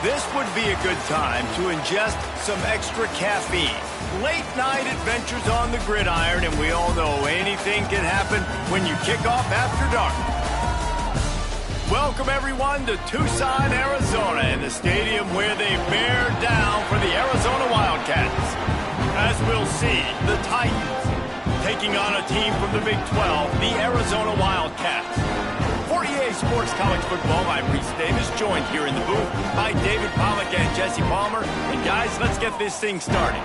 This would be a good time to ingest some extra caffeine. Late night adventures on the gridiron, and we all know anything can happen when you kick off after dark. Welcome everyone to Tucson, Arizona, in the stadium where they bear down for the Arizona Wildcats. As we'll see, the Titans taking on a team from the Big 12, the Arizona Wildcats. For EA Sports College Football, I'm Reese Davis, joined here in the booth by David Pollack and Jesse Palmer. And guys, let's get this thing started.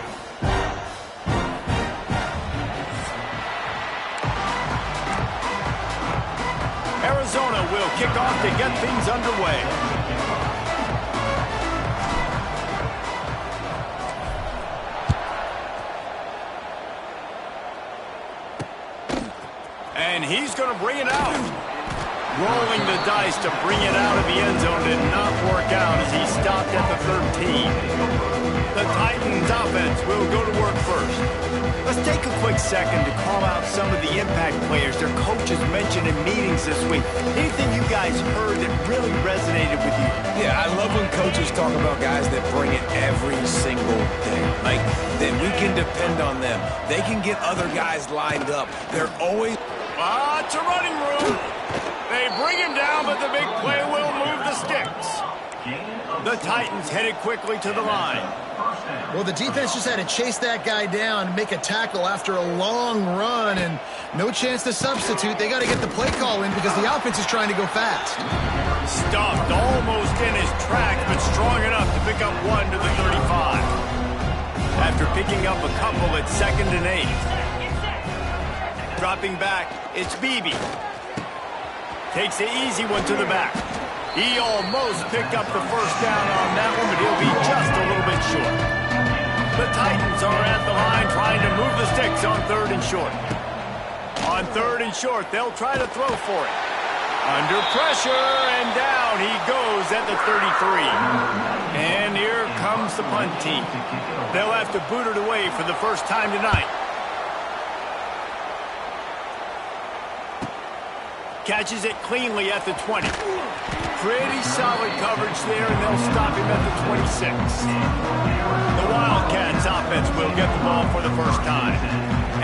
Arizona will kick off to get things underway. And he's going to bring it out. Rolling the dice to bring it out of the end zone did not work out as he stopped at the 13. The Titans offense will go to work first. Let's take a quick second to call out some of the impact players their coaches mentioned in meetings this week. Anything you guys heard that really resonated with you? Yeah, I love when coaches talk about guys that bring it every single day. Like, that we can depend on them. They can get other guys lined up. They're always... It's a running room. They bring him down, but the big play will move the sticks. The Titans headed quickly to the line. Well, the defense just had to chase that guy down and make a tackle after a long run, and no chance to substitute. They got to get the play call in because the offense is trying to go fast. Stopped almost in his tracks, but strong enough to pick up one to the 35. After picking up a couple at 2nd and 8. Dropping back, it's Beebe. Takes the easy one to the back. He almost picked up the first down on that one, but he'll be just a little bit short. The Titans are at the line trying to move the sticks on 3rd and short. On 3rd and short, they'll try to throw for it. Under pressure, and down he goes at the 33. And here comes the punt team. They'll have to boot it away for the first time tonight. Catches it cleanly at the 20. Pretty solid coverage there, and they'll stop him at the 26. The Wildcats offense will get the ball for the first time.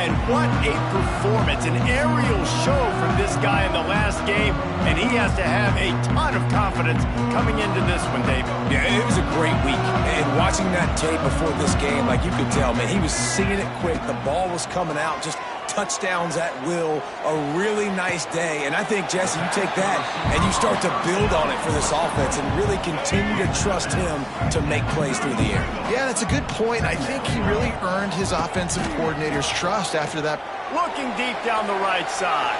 And what a performance, an aerial show from this guy in the last game, and he has to have a ton of confidence coming into this one, David. Yeah, it was a great week. And watching that tape before this game, like you could tell, man, he was seeing it quick. The ball was coming out, just touchdowns at will, a really nice day. And I think, Jesse, you take that and you start to build on it for this offense and really continue to trust him to make plays through the air. Yeah, that's a good point. I think he really earned his offensive coordinator's trust after that. Looking deep down the right side.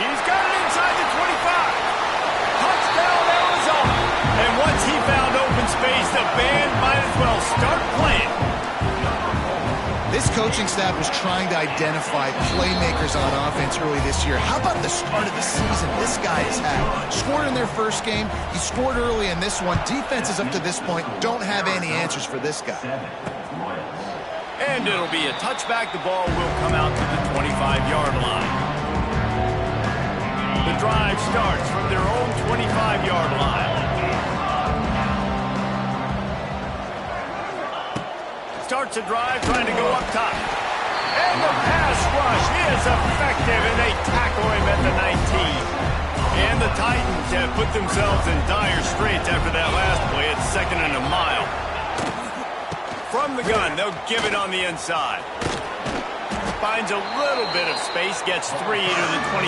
He's got it inside the 25. Touchdown, Arizona. And once he found open space, the band might as well start playing. This coaching staff was trying to identify playmakers on offense early this year. How about the start of the season this guy has had? Scored in their first game. He scored early in this one. Defenses up to this point don't have any answers for this guy. And it'll be a touchback. The ball will come out to the 25-yard line. The drive starts from their own 25-yard line. Starts a drive trying to go up top. And the pass rush is effective, and they tackle him at the 19. And the Titans have put themselves in dire straits after that last play. It's 2nd and a mile. From the gun, they'll give it on the inside. Finds a little bit of space, gets 3 to the 22.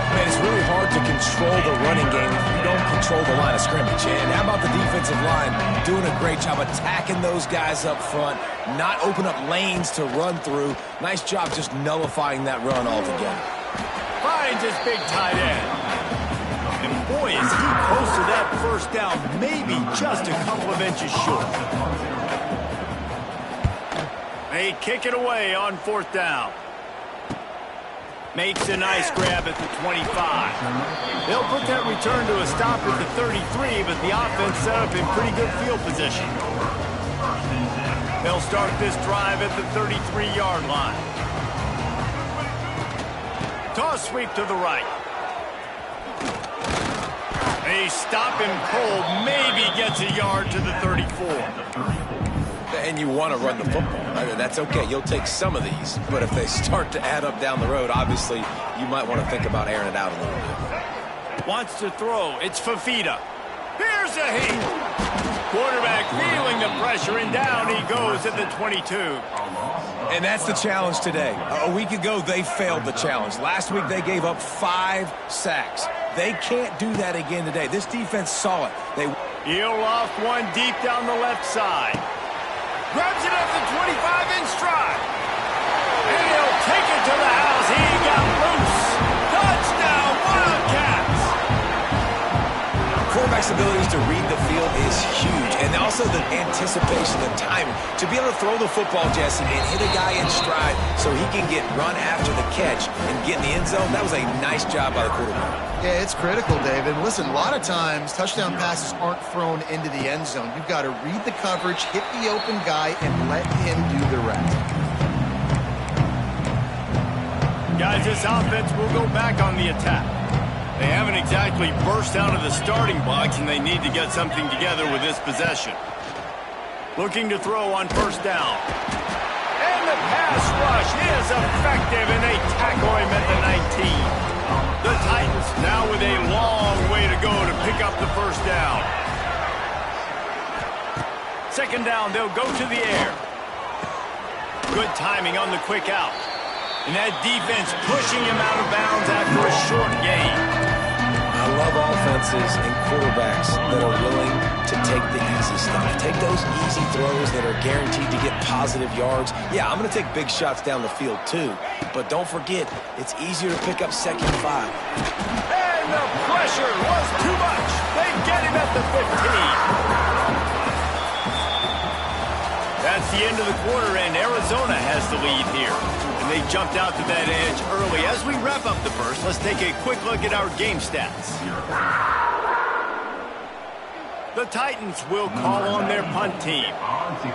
Man, it's really hard to control the running game if you don't control the line of scrimmage. And how about the defensive line doing a great job attacking those guys up front, not open up lanes to run through. Nice job just nullifying that run altogether. Finds his big tight end. And boy, is he close to that first down, maybe just a couple of inches short. They kick it away on 4th down. Makes a nice grab at the 25. They'll put that return to a stop at the 33, but the offense set up in pretty good field position. They'll start this drive at the 33-yard line. Toss sweep to the right. He They stop him cold, maybe gets a yard to the 34. And you want to run the football. That's okay. You'll take some of these. But if they start to add up down the road, obviously, you might want to think about airing it out a little bit. Wants to throw. It's Fafita. Here's a heat. Quarterback feeling the pressure, and down he goes at the 22. And that's the challenge today. A week ago, they failed the challenge. Last week, they gave up 5 sacks. They can't do that again today. This defense saw it. He'll loft one deep down the left side. Grabs it at the 25 in stride. And he'll take it to the house. He got loose. Touchdown, Wildcats. Quarterback's abilities to read the field is huge. And also the anticipation, the timing. To be able to throw the football, Jesse, and hit a guy in stride so he can get run after the catch and get in the end zone, that was a nice job by the quarterback. Yeah, it's critical, David. Listen, a lot of times touchdown passes aren't thrown into the end zone. You've got to read the coverage, hit the open guy, and let him do the rest. Guys, this offense will go back on the attack. They haven't exactly burst out of the starting blocks, and they need to get something together with this possession. Looking to throw on first down. And the pass rush is effective, and they tackle him at the 19. The Titans now with a long way to go to pick up the first down. Second down, they'll go to the air. Good timing on the quick out. And that defense pushing him out of bounds after a short gain. I love offenses and quarterbacks that are willing to take the easy stuff. Take those easy throws that are guaranteed to get positive yards. Yeah, I'm going to take big shots down the field too. But don't forget, it's easier to pick up 2nd and 5. And the pressure was too much. They get him at the 15. That's the end of the quarter, and Arizona has the lead here. And they jumped out to that edge early. As we wrap up the first, let's take a quick look at our game stats. The Titans will call on their punt team.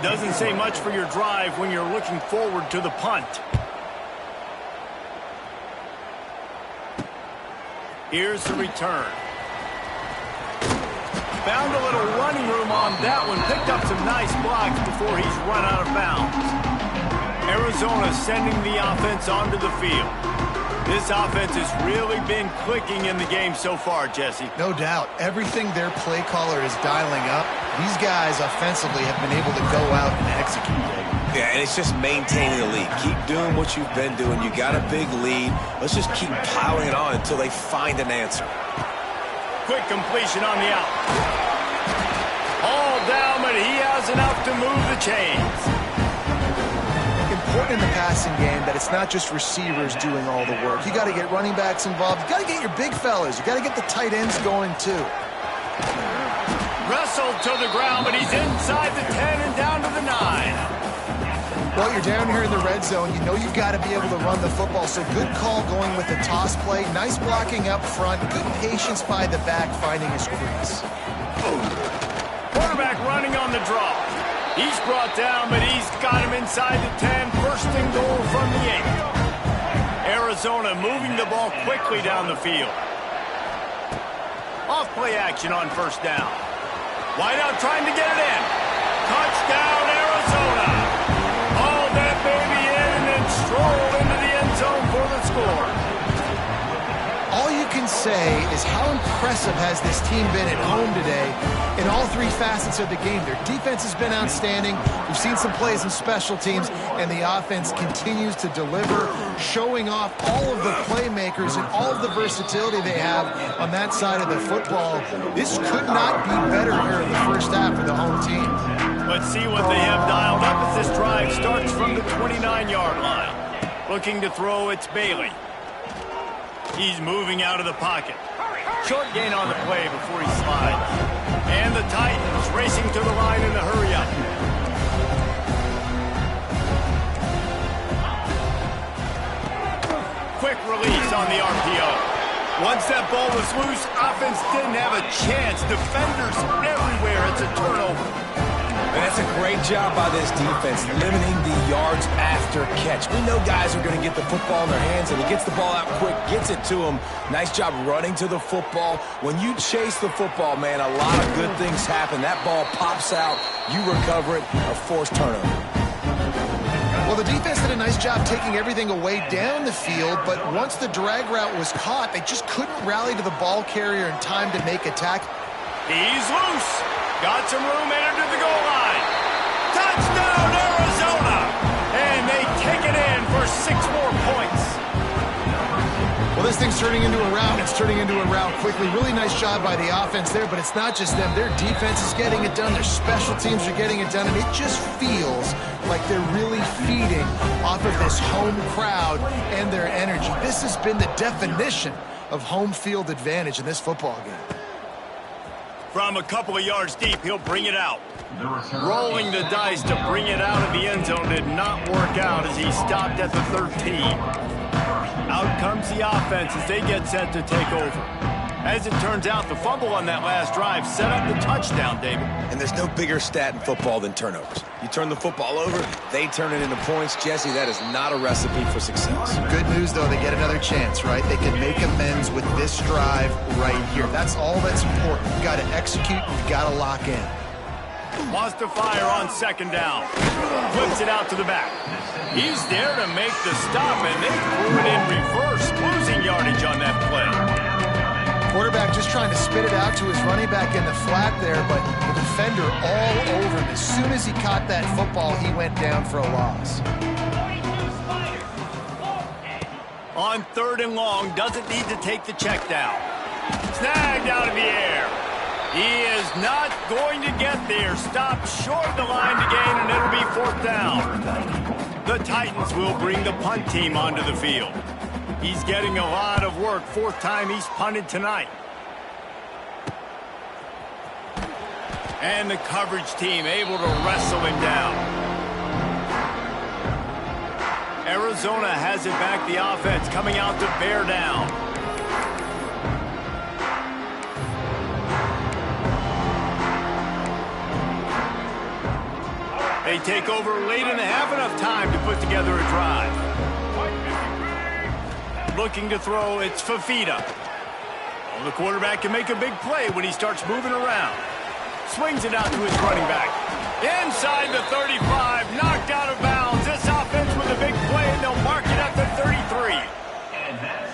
Doesn't say much for your drive when you're looking forward to the punt. Here's the return. Found a little running room on that one. Picked up some nice blocks before he's run out of bounds. Arizona sending the offense onto the field. This offense has really been clicking in the game so far, Jesse. No doubt. Everything their play caller is dialing up, these guys offensively have been able to go out and execute. Yeah, and it's just maintaining the lead. Keep doing what you've been doing. You got a big lead. Let's just keep piling it on until they find an answer. Quick completion on the out. All down, but he has enough to move the chains. Important in the passing game that it's not just receivers doing all the work. You got to get running backs involved. You got to get your big fellas. You got to get the tight ends going too. Wrestled to the ground, but he's inside the 10 and down to the 9. Well, you're down here in the red zone. You know you've got to be able to run the football. So good call going with the toss play. Nice blocking up front. Good patience by the back finding his crease. Quarterback running on the draw. He's brought down, but he's got him inside the 10. First and goal from the 8. Arizona moving the ball quickly down the field. Off play action on first down. Wide out trying to get it in. Touchdown, Arizona. Haul that baby in and then stroll into the end zone for the score. All you can say is how impressive has this team been at home today in all 3 facets of the game. Their defense has been outstanding. We've seen some plays in special teams, and the offense continues to deliver, showing off all of the playmakers and all of the versatility they have on that side of the football. This could not be better here in the first half for the home team. Let's see what they have dialed up as this drive starts from the 29-yard line. Looking to throw, it's Bailey. He's moving out of the pocket. Short gain on the play before he slides. And the Titans racing to the line in the hurry-up. Quick release on the RPO. Once that ball was loose, offense didn't have a chance. Defenders everywhere. It's a turnover. And that's a great job by this defense, limiting the yards after catch. We know guys are going to get the football in their hands, and he gets the ball out quick, gets it to him. Nice job running to the football. When you chase the football, man, a lot of good things happen. That ball pops out, you recover it, a forced turnover. Well, the defense did a nice job taking everything away down the field, but once the drag route was caught, they just couldn't rally to the ball carrier in time to make a tackle. He's loose. Got some room, entered to the goal line. Touchdown, Arizona! And they take it in for 6 more points. Well, this thing's turning into a rout. It's turning into a rout quickly. Really nice job by the offense there, but it's not just them. Their defense is getting it done. Their special teams are getting it done, and it just feels like they're really feeding off of this home crowd and their energy. This has been the definition of home field advantage in this football game. From a couple of yards deep, he'll bring it out. Rolling the dice to bring it out of the end zone did not work out as he stopped at the 13. Out comes the offense as they get set to take over. As it turns out, the fumble on that last drive set up the touchdown, David. And there's no bigger stat in football than turnovers. You turn the football over, they turn it into points. Jesse, that is not a recipe for success. Good news, though, they get another chance, right? They can make amends with this drive right here. That's all that's important. You've got to execute, you've got to lock in. Wants to fire on second down. Flips it out to the back. He's there to make the stop, and they threw it in reverse, losing yardage on that play. Quarterback just trying to spit it out to his running back in the flat there, but the defender all over him. As soon as he caught that football, he went down for a loss. On 3rd and long, doesn't need to take the check down. Snagged out of the air. He is not going to get there. Stopped short of the line to gain, and it'll be 4th down. The Titans will bring the punt team onto the field. He's getting a lot of work. 4th time he's punted tonight. And the coverage team able to wrestle him down. Arizona has it back. The offense coming out to bear down. They take over late and have enough time to put together a drive. Looking to throw, it's Fafita. Well, the quarterback can make a big play when he starts moving around. Swings it out to his running back. Inside the 35, knocked out of bounds. This offense with a big play, and they'll mark it at the 33.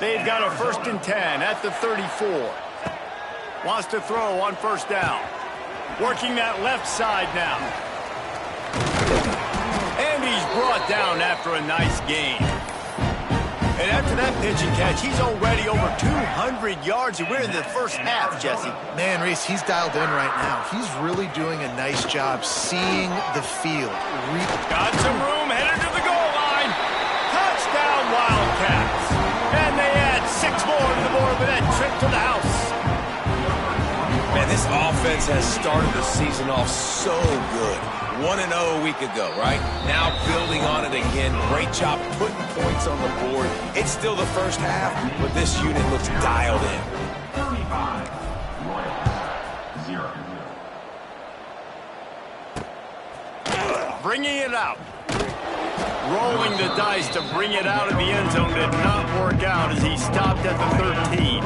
They've got a 1st and 10 at the 34. Wants to throw on 1st down. Working that left side now. And he's brought down after a nice gain. And after that pitch and catch, he's already over 200 yards, and we're in the first half, Jesse. Man, Reese, he's dialed in right now. He's really doing a nice job seeing the field. Got some room, headed to the goal line. Touchdown, Wildcats. And they add 6 more to the board with that trip to the house. Man, this offense has started the season off so good. 1-0 a week ago, right? Now building on it again. Great job putting points on the board. It's still the first half, but this unit looks dialed in. 35-0. Bringing it out. Rolling the dice to bring it out of the end zone did not work out as he stopped at the 13.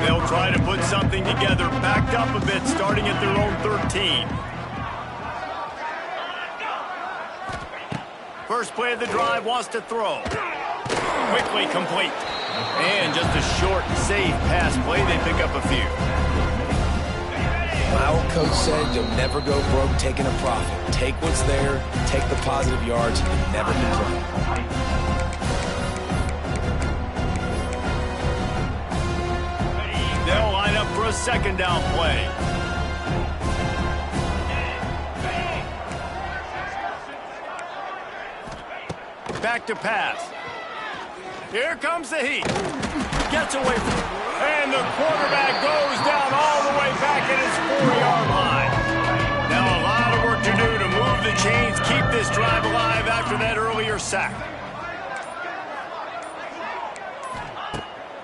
They'll try to put something together, backed up a bit, starting at their own 13. First play of the drive, wants to throw. Quickly complete. And just a short, safe pass play. They pick up a few. My old coach said you'll never go broke taking a profit. Take what's there, take the positive yards, and never complain. They'll line up for a 2nd down play. Back to pass. Here comes the heat. Gets away from it. And the quarterback goes down all the way back at his 4-yard line. Now a lot of work to do to move the chains, keep this drive alive after that earlier sack.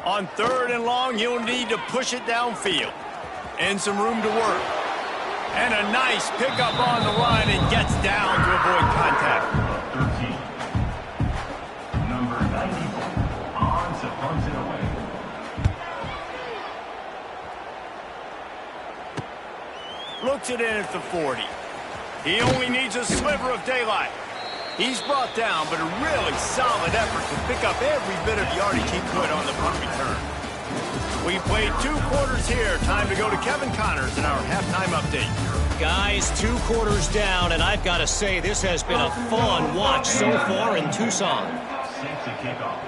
On 3rd and long, he'll need to push it downfield. And some room to work. And a nice pickup on the run and gets down to avoid contact. Number 94 on to punt it away. Looks it in at the 40. He only needs a sliver of daylight. He's brought down, but a really solid effort to pick up every bit of yardage he could on the punt return. We played 2 quarters here. Time to go to Kevin Connors in our halftime update. Guys, 2 quarters down, and I've got to say this has been a fun watch so far in Tucson. Safety kickoff.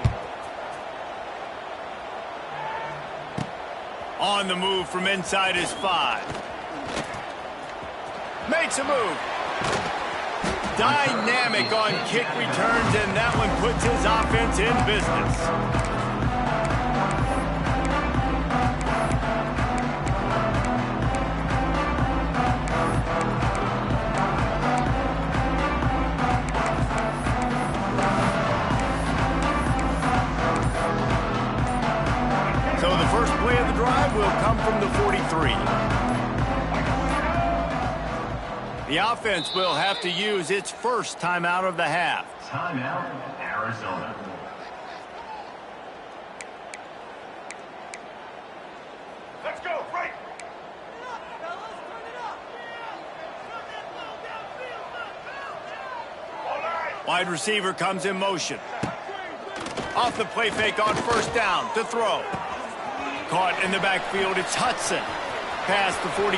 On the move from inside his 5. Makes a move. Dynamic on kick returns, and that one puts his offense in business. So the first play of the drive will come from the 43. The offense will have to use its first timeout of the half. Timeout, Arizona. Let's go, right. Wide receiver comes in motion. Off the play fake on first down to throw. Caught in the backfield, it's Hudson. Past the 45.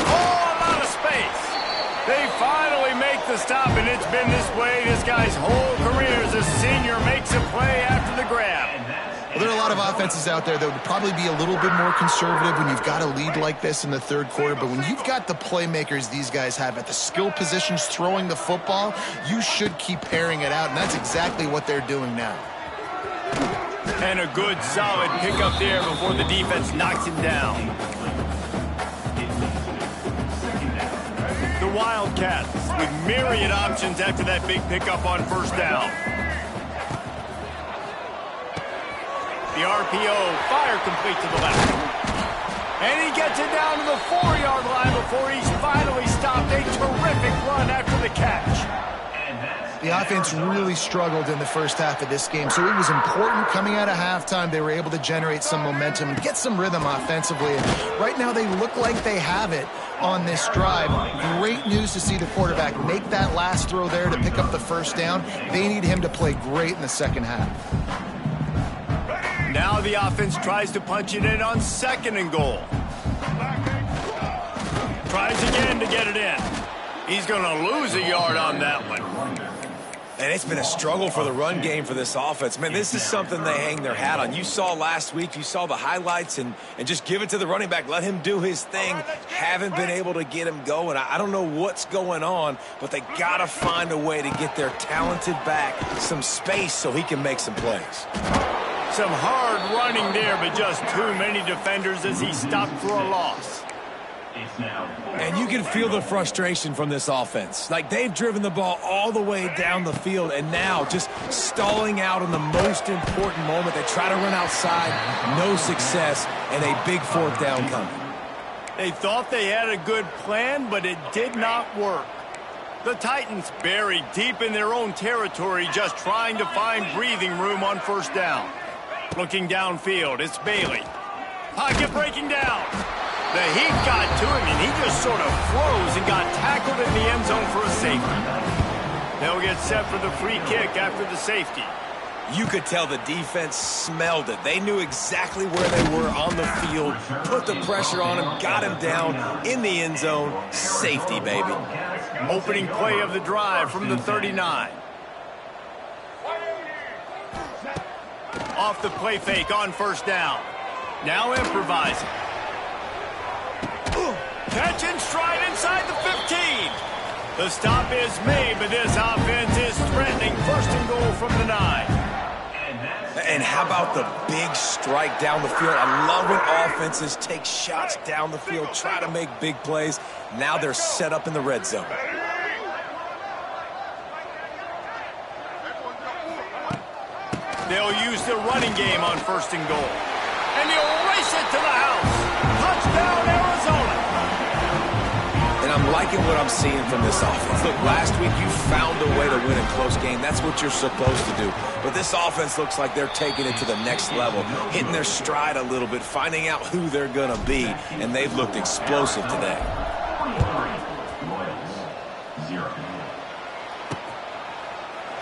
Oh, a lot of space. They finally make the stop, and it's been this way. This guy's whole career as a senior makes a play after the grab. Well, there are a lot of offenses out there that would probably be a little bit more conservative when you've got a lead like this in the third quarter. But when you've got the playmakers these guys have at the skill positions throwing the football, you should keep airing it out, and that's exactly what they're doing now. And a good, solid pickup there before the defense knocks him down. The Wildcats with myriad options after that big pickup on first down. The RPO, fire complete to the left. And he gets it down to the 4-yard line before he's finally stopped. A terrific run after the catch. The offense really struggled in the first half of this game, so it was important coming out of halftime. They were able to generate some momentum and get some rhythm offensively. And right now they look like they have it on this drive. Great news to see the quarterback make that last throw there to pick up the first down. They need him to play great in the second half. Now the offense tries to punch it in on 2nd and goal. Tries again to get it in. He's going to lose a yard on that one. And it's been a struggle for the run game for this offense. Man, this is something they hang their hat on. You saw last week, you saw the highlights, and just give it to the running back. Let him do his thing. Haven't been able to get him going. I don't know what's going on, but they got to find a way to get their talented back some space so he can make some plays. Some hard running there, but just too many defenders as he stopped for a loss. And you can feel the frustration from this offense. Like, they've driven the ball all the way down the field, and now just stalling out in the most important moment. They try to run outside, no success, and a big 4th down coming. They thought they had a good plan, but it did not work. The Titans buried deep in their own territory, just trying to find breathing room on first down. Looking downfield, it's Bailey. Pocket breaking down. The heat got to him, and he just sort of froze and got tackled in the end zone for a safety. They'll get set for the free kick after the safety. You could tell the defense smelled it. They knew exactly where they were on the field, put the pressure on him, got him down in the end zone. Safety, baby. Opening play of the drive from the 39. Off the play fake on first down. Now improvising. Catch and stride inside the 15. The stop is made, but this offense is threatening 1st and goal from the 9. And how about the big strike down the field? I love when offenses take shots down the field, try to make big plays. Now they're set up in the red zone. They'll use the running game on 1st and goal. And he'll race it to the house. Touchdown, Arizona. what I'm seeing from this offense. Look, last week you found a way to win a close game. That's what you're supposed to do. But this offense looks like they're taking it to the next level, hitting their stride a little bit, finding out who they're going to be, and they've looked explosive today.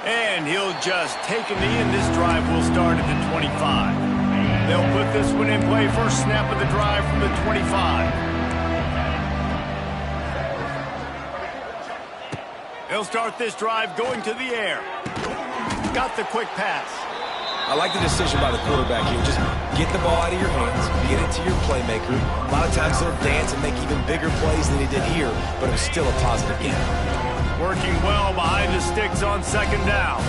And he'll just take a knee, and this drive will start at the 25. They'll put this one in play. First snap of the drive from the 25. He'll start this drive going to the air. Got the quick pass. I like the decision by the quarterback here. Just get the ball out of your hands, get it to your playmaker. A lot of times they'll dance and make even bigger plays than he did here, but it was still a positive game. Working well behind the sticks on second down.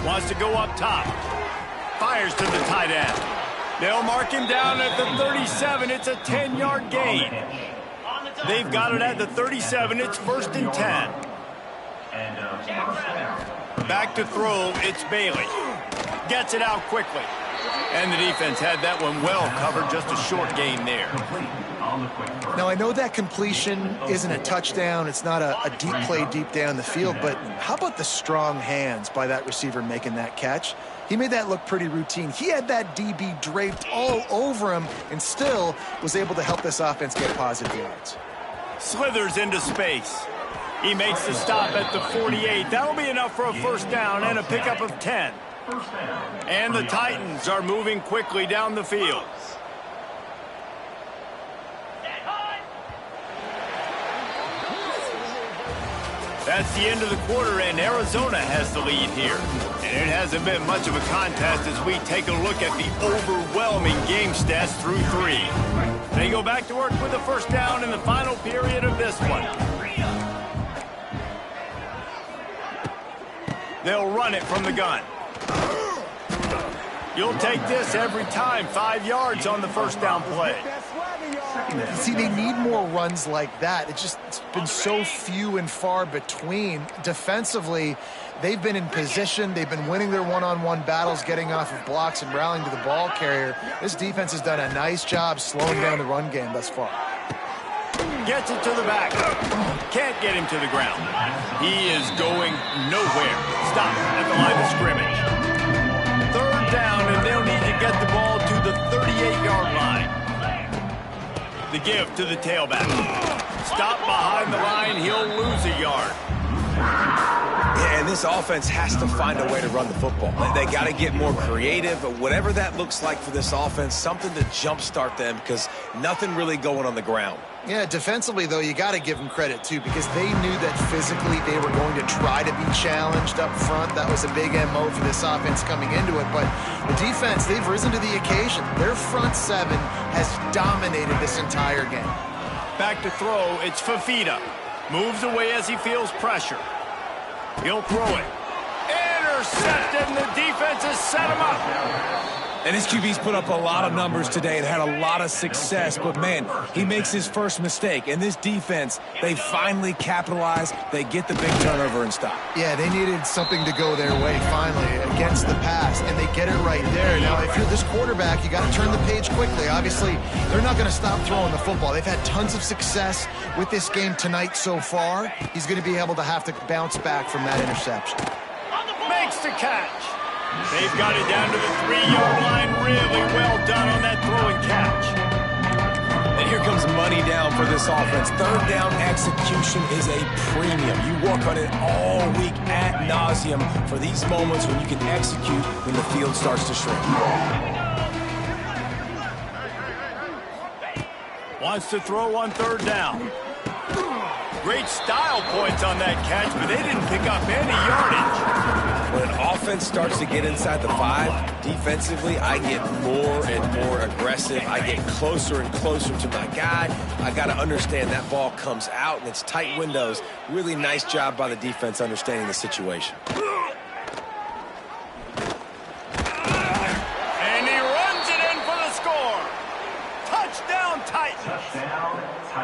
Wants to go up top. Fires to the tight end. They'll mark him down at the 37. It's a 10-yard gain. They've got it at the 37. It's 1st and 10. Back to throw. It's Bailey. Gets it out quickly. And the defense had that one well covered. Just a short gain there. Now, I know that completion isn't a touchdown. It's not a deep play deep down the field. But how about the strong hands by that receiver making that catch? He made that look pretty routine. He had that DB draped all over him and still was able to help this offense get positive yards. Slithers into space. He makes the stop at the 48. That'll be enough for a first down and a pickup of 10. And the Titans are moving quickly down the field. That's the end of the quarter, and Arizona has the lead here. And it hasn't been much of a contest as we take a look at the overwhelming game stats through 3. They go back to work with a first down in the final period of this one. They'll run it from the gun. You'll take this every time. 5 yards on the first down play. See, they need more runs like that. It's been so few and far between. Defensively, they've been in position. They've been winning their one-on-one battles, getting off of blocks and rallying to the ball carrier. This defense has done a nice job slowing down the run game thus far. Gets it to the back. Can't get him to the ground. He is going nowhere. Stop at the line of scrimmage. 3rd down, and they'll need to get the ball to the 38-yard line. The give to the tailback. Stop behind the line. He'll lose a yard. Yeah, and this offense has to find a way to run the football. They got to get more creative, but whatever that looks like for this offense, something to jumpstart them because nothing really going on the ground. Yeah, defensively, though, you got to give them credit, too, because they knew that physically they were going to try to be challenged up front. That was a big MO for this offense coming into it. But the defense, they've risen to the occasion. Their front 7 has dominated this entire game. Back to throw. It's Fafita. Moves away as he feels pressure. He'll throw it. Intercepted, and the defense has set him up. And his QB's put up a lot of numbers today and had a lot of success. But, man, he makes his first mistake. And this defense, they finally capitalize. They get the big turnover and stop. Yeah, they needed something to go their way finally against the pass, and they get it right there. Now, if you're this quarterback, you got to turn the page quickly. Obviously, they're not going to stop throwing the football. They've had tons of success with this game tonight so far. He's going to be able to have to bounce back from that interception. Makes the catch. They've got it down to the 3-yard line. Really well done on that throw and catch. And here comes money down for this offense. 3rd down execution is a premium. You work on it all week ad nauseum for these moments when you can execute when the field starts to shrink. Wants to throw on 3rd down. Great style points on that catch, but they didn't pick up any yardage. When an offense starts to get inside the 5, defensively, I get more and more aggressive. I get closer and closer to my guy. I got to understand that ball comes out, and it's tight windows. Really nice job by the defense understanding the situation. And he runs it in for the score. Touchdown, Titans. Touchdown, Titans.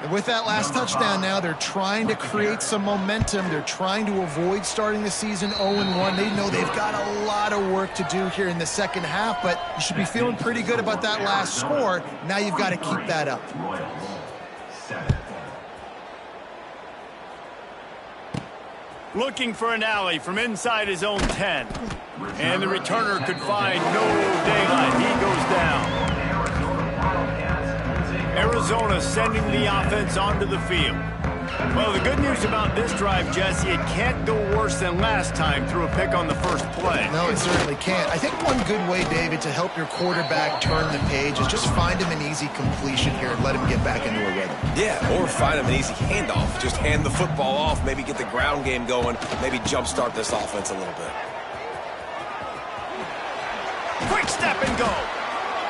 And with that last touchdown now, they're trying to create some momentum. They're trying to avoid starting the season 0-1. They know they've got a lot of work to do here in the second half, but you should be feeling pretty good about that last score. Now you've got to keep that up. Looking for an alley from inside his own 10. And the returner could find no daylight. He goes down. Arizona sending the offense onto the field. Well, the good news about this drive, Jesse, it can't go worse than last time through a pick on the first play. No, it certainly can't. I think one good way, David, to help your quarterback turn the page is just find him an easy completion here and let him get back into a rhythm. Yeah, or find him an easy handoff. Just hand the football off, maybe get the ground game going, maybe jumpstart this offense a little bit. Quick step and go.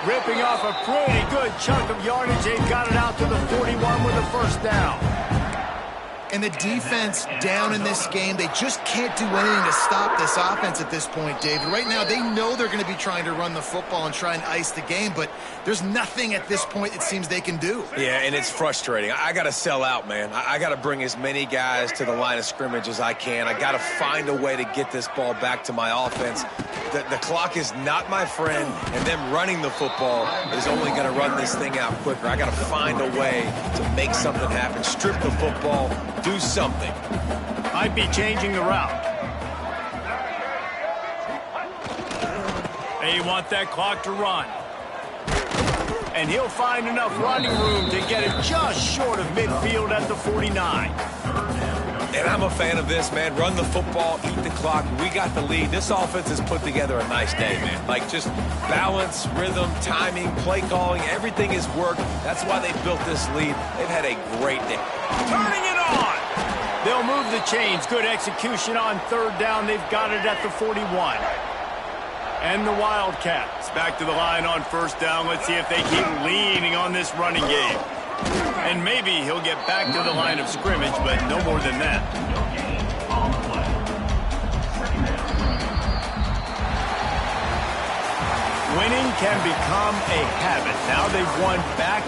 Ripping off a pretty good chunk of yardage. They've got it out to the 41 with a first down. And the defense down in this game, they just can't do anything to stop this offense at this point, David. Right now, they know they're going to be trying to run the football and try and ice the game, but there's nothing at this point it seems they can do. Yeah, and it's frustrating. I got to sell out, man. I got to bring as many guys to the line of scrimmage as I can. I got to find a way to get this ball back to my offense. The clock is not my friend, and them running the football is only going to run this thing out quicker. I got to find a way to make something happen, strip the football, do something. Might be changing the route. They want that clock to run. And he'll find enough running room to get it just short of midfield at the 49. And I'm a fan of this, man. Run the football, eat the clock. We got the lead. This offense has put together a nice day, man. Like, just balance, rhythm, timing, play calling, everything has worked. That's why they built this lead. They've had a great day. Turning it on! They'll move the chains. Good execution on third down. They've got it at the 41. And the Wildcats back to the line on first down. Let's see if they keep leaning on this running game. And maybe he'll get back to the line of scrimmage, but no more than that. Winning can become a habit. Now they've won back